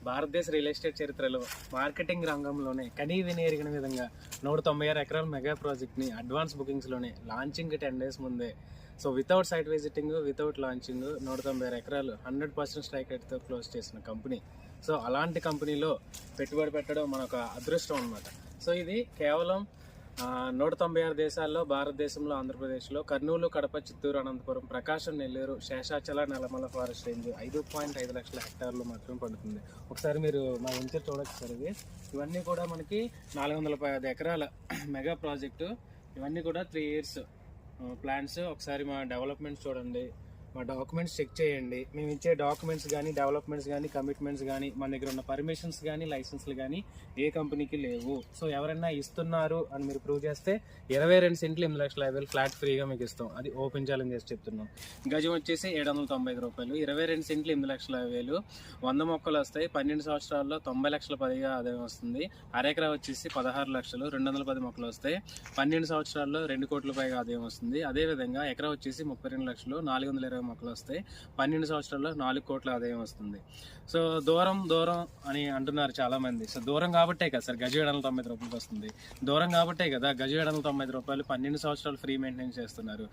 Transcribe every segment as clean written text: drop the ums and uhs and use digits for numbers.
భారతదేశ real estate చరిత్రలో marketing రంగంలోనే కనీ విని ఎరిగిన విధంగా 196 ఎకరాల మెగా ప్రాజెక్ట్ని అడ్వాన్స్ బుకింగ్స్లోనే లాంచింగ్ 10 days ముందే without site visiting without launching 196 ఎకరాలు 100% స్ట్రైక్ రేట్తో క్లోజ్ చేసిన కంపెనీ. అలాంటి కంపెనీలో పెట్టుబడి పెట్టడం మనొక అదృష్టం అనమాట. ఇది కేవలం 196 దేశాల్లో, భారతదేశంలో, ఆంధ్రప్రదేశ్లో కర్నూలు, కడప, చిత్తూరు, అనంతపురం, ప్రకాశం, నెల్లూరు, శేషాచల, నల్లమల ఫారెస్ట్ రేంజ్ 5.5 లక్షల హెక్టార్లు మాత్రమే పడుతుంది. ఒకసారి మీరు మా వెంచర్ చూడొచ్చు సార్. ఇవన్నీ కూడా మనకి 415 ఎకరాల మెగా ప్రాజెక్టు. ఇవన్నీ కూడా 3 years ప్లాన్స్. ఒకసారి మా డెవలప్మెంట్స్ చూడండి, మా డాక్యుమెంట్స్ చెక్ చేయండి. మేము ఇచ్చే డాక్యుమెంట్స్ కానీ, డెవలప్మెంట్స్ కానీ, కమిట్మెంట్స్ కానీ, మన దగ్గర ఉన్న పర్మిషన్స్ కానీ, లైసెన్స్లు కానీ ఏ కంపెనీకి లేవు. ఎవరైనా ఇస్తున్నారు అని మీరు ప్రూవ్ చేస్తే 22 సెంట్లు 8,50,000 ఫ్లాట్ ఫ్రీగా మీకు ఇస్తాం. అది ఓపెన్ ఛాలెంజ్ చేసి చెప్తున్నాం. గజం వచ్చేసి 795 రూపాయలు. 22 సెంట్లు 8,50,000. 100 మొక్కలు వస్తాయి. 12 సంవత్సరాల్లో 90 లక్షల పదిగా ఆదాయం వస్తుంది. అరెకరా వచ్చేసి 16 లక్షలు. 210 మొక్కలు వస్తాయి. 12 సంవత్సరాల్లో 2 కోట్ల పైగా ఆదాయం వస్తుంది. అదేవిధంగా ఎకరా వచ్చేసి 32 లక్షలు. 420 మొక్కలు వస్తాయి. 12 సంవత్సరాల్లో 4 కోట్ల ఆదాయం వస్తుంది. దూరం దూరం అని అంటున్నారు చాలా మంది. దూరం కాబట్టే కదా సార్ గజ 790 రూపాయలకి వస్తుంది. దూరం కాబట్టే కదా గజ 790 రూపాయలు 12 సంవత్సరాలు ఫ్రీ మెయింటెనెన్స్ చేస్తున్నారు.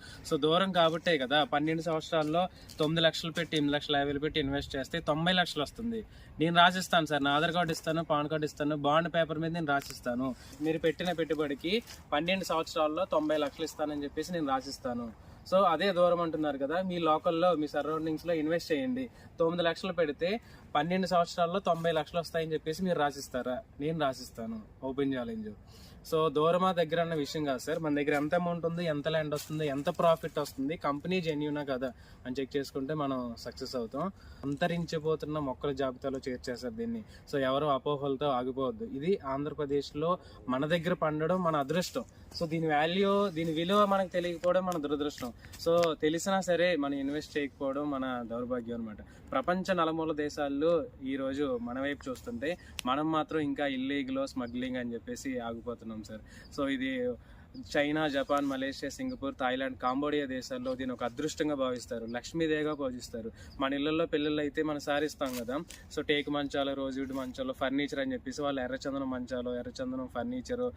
దూరం కాబట్టే కదా 12 సంవత్సరాల్లో 9 లక్షలు పెట్టి 8,50,000 పెట్టి ఇన్వెస్ట్ చేస్తే 90 లక్షలు వస్తుంది. నేను రాసిస్తాను సార్, నా ఆధార్ కార్డు ఇస్తాను, పాన్ కార్డు ఇస్తాను, బాండ్ పేపర్ మీద నేను రాసిస్తాను. మీరు పెట్టిన పెట్టుబడికి 12 సంవత్సరాల్లో 90 లక్షలు ఇస్తానని చెప్పేసి నేను రాసిస్తాను. అదే దూరం అంటున్నారు కదా. మీ లోకల్లో, మీ సరౌండింగ్స్లో ఇన్వెస్ట్ చేయండి. 9 లక్షలు పెడితే 12 సంవత్సరాల్లో 90 లక్షలు వస్తాయని చెప్పేసి మీరు రాసిస్తారా? నేను రాసిస్తాను. Open challenge. దూరమా దగ్గర అన్న విషయం కాదు సార్. మన దగ్గర ఎంత అమౌంట్ ఉంది, ఎంత ల్యాండ్ వస్తుంది, ఎంత ప్రాఫిట్ వస్తుంది, కంపెనీ జెన్యూనా కదా అని చెక్ చేసుకుంటే మనం సక్సెస్ అవుతాం. అంతరించిపోతున్న మొక్కల జాబితాలో చేర్చేసారు దీన్ని. ఎవరు అపోహలతో ఆగిపోవద్దు. ఇది ఆంధ్రప్రదేశ్లో మన దగ్గర పండడం మన అదృష్టం. దీని విలువ మనకు తెలియకపోవడం మన దురదృష్టం. తెలిసినా సరే మనం ఇన్వెస్ట్ చేయకపోవడం మన దౌర్భాగ్యం అనమాట. ప్రపంచ నలుమూల దేశాల్లో ఈరోజు మన వైపు చూస్తుంటే మనం మాత్రం ఇంకా ఇల్లీగల్ స్మగ్లింగ్ అని చెప్పేసి ఆగిపోతున్నాం సార్. ఇది China, Japan, Malaysia, Singapore, Thailand, Cambodia దేశాల్లో దీని ఒక అదృష్టంగా భావిస్తారు. లక్ష్మీదేవిగా పూజిస్తారు. మన ఇళ్లలో పిల్లలు అయితే మనం సారిస్తాం కదా. టేకు మంచాలు, రోజువుడ్ మంచాలు, ఫర్నిచర్ అని చెప్పేసి వాళ్ళు ఎర్రచందనం మంచాలు, ఎర్రచందనం ఫర్నిచరు,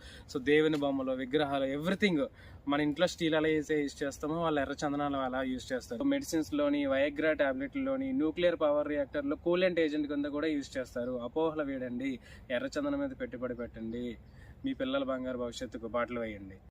దేవుని బొమ్మలు, విగ్రహాలు, ఎవ్రీథింగ్ మన ఇంట్లో స్టీల్ ఎలా యూజ్ చేస్తామో వాళ్ళు ఎర్రచందనాలు అలా యూజ్ చేస్తారు. మెడిసిన్స్లోని, వయగ్రా టాబ్లెట్లోని, న్యూక్లియర్ పవర్ రియాక్టర్లో కూలెంట్ ఏజెంట్ కింద కూడా యూజ్ చేస్తారు. అపోహలు వేయండి, ఎర్రచందనం మీద పెట్టుబడి పెట్టండి. మీ పిల్లల బంగారు భవిష్యత్తుకు బాటలు వేయండి.